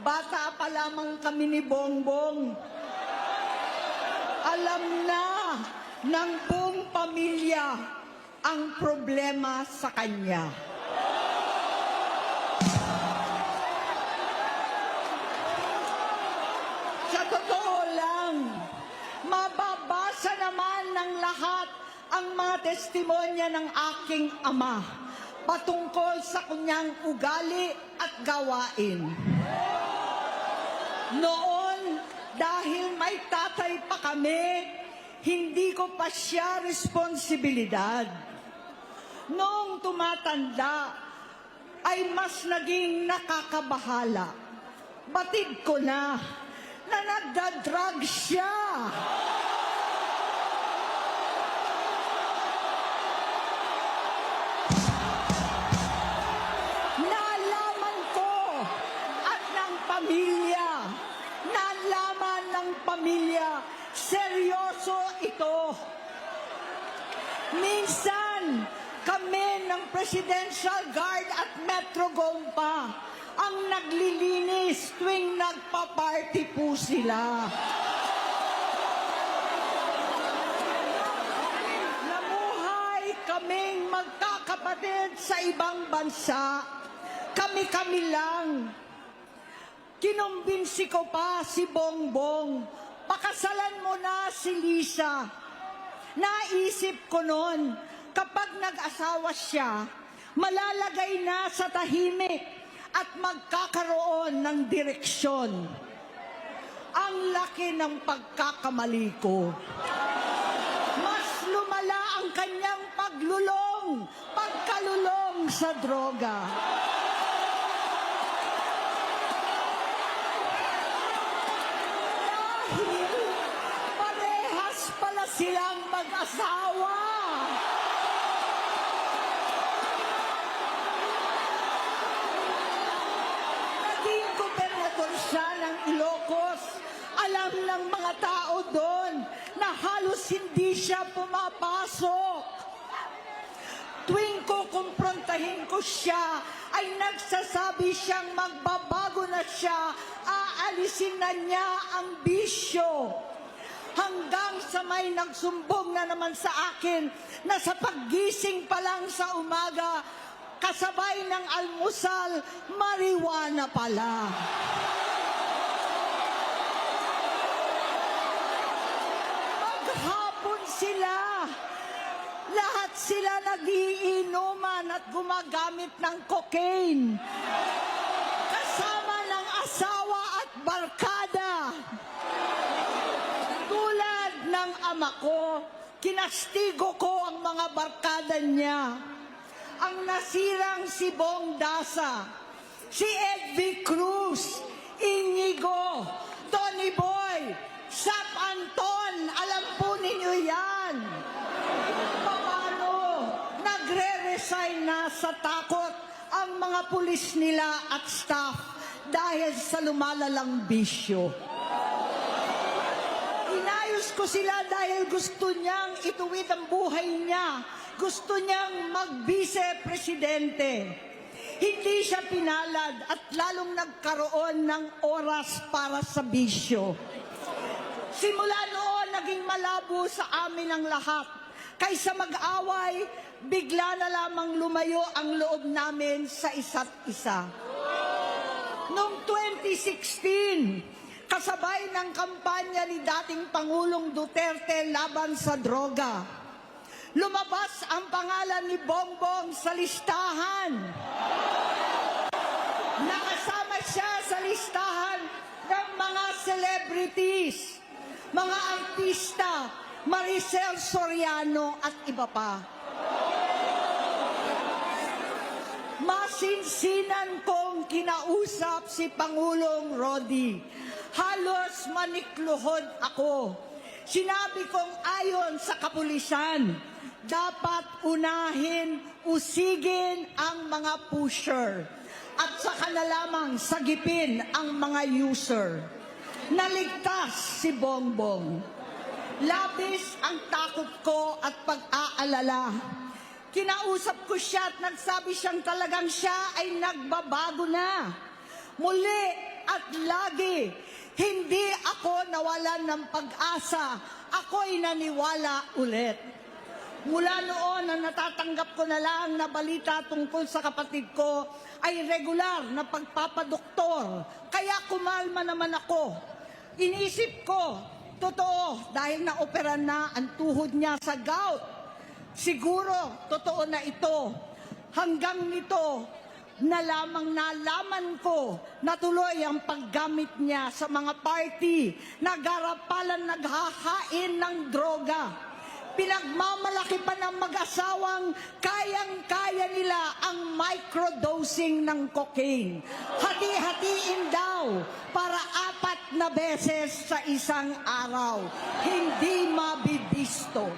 Bata pa lamang kami ni Bongbong. Alam na ng buong pamilya ang problema sa kanya. Sa totoo lang, mababasa naman ng lahat ang mga testimonya ng aking ama patungkol sa kanyang ugali at gawain. Noon, dahil may tatay pa kami, hindi ko pa siya responsibilidad. Noong tumatanda, ay mas naging nakakabahala. Batid ko na nagda-drug siya. Nalaman ko at ng pamilya, nalaman ng pamilya, seryoso ito. Minsan, kami ng Presidential Guard at Metro Gompa ang naglilinis tuwing nagpa-party po sila. Namuhay kaming magkakapatid sa ibang bansa. Kami-kami lang. Kinumbinsi ko pa si Bongbong, pakasalan mo na si Lisa. Naisip ko noon, kapag nag-asawa siya, malalagay na sa tahimik at magkakaroon ng direksyon. Ang laki ng pagkakamali ko. Mas lumala ang kanyang pagkalulong sa droga. Dahil parehas pala silang mag-asawa. Ilocos, alam ng mga tao doon na halos hindi siya pumapasok. Tuwing ko kumprontahin ko siya, ay nagsasabi siyang magbabago na siya, aalisin na niya ang bisyo. Hanggang sa may nagsumbong na naman sa akin na sa paggising pa lang sa umaga, kasabay ng almusal, marijuana pala. Sila, lahat sila nagiinuman at gumagamit ng cocaine. Kasama ng asawa at barkada. Tulad ng ama ko, kinastigo ko ang mga barkada niya. Ang nasirang si Bong Dasa, si Edvi Cruz, Inigo, Tony Boy, Sap Anton, alam po ninyo yan. Paano nagre-resign na sa takot ang mga pulis nila at staff dahil sa lumalalang bisyo. Inayos ko sila dahil gusto niyang ituwid ang buhay niya. Gusto niyang mag-vice-presidente. Hindi siya pinalad at lalong nagkaroon ng oras para sa bisyo. Simula noon, naging malabo sa amin ang lahat. Kaysa mag-away, bigla na lamang lumayo ang loob namin sa isa't isa. Noong 2016, kasabay ng kampanya ni dating Pangulong Duterte laban sa droga, lumabas ang pangalan ni Bongbong sa listahan. Nakasama siya sa listahan ng mga celebrities, mga artista, Maricel Soriano at iba pa. Masinsinan kong kinausap si Pangulong Rodi. Halos manikluhod ako. Sinabi kong ayon sa kapulisan, dapat unahin, usigin ang mga pusher at saka na lamang sagipin ang mga user. Naligtas si Bongbong. Labis ang takot ko at pag-aalala. Kinausap ko siya at nagsabi siyang talagang siya ay nagbabago na. Muli, at lagi. Hindi ako nawalan ng pag-asa. Ako'y naniwala ulit. Mula noon na natatanggap ko na lang na balita tungkol sa kapatid ko ay regular na pagpapadoktor. Kaya kumalma naman ako. Inisip ko, totoo, dahil naoperan na ang tuhod niya sa gout. Siguro, totoo na ito. Hanggang nito, nalaman ko na tuloy ang paggamit niya sa mga party, nagarapalan, naghahain ng droga. Pinagmamalaki pa ng mag-asawang kayang-kaya nila ang microdosing ng cocaine. Hati-hatiin daw para 4 na beses sa isang araw. Hindi mabibisto.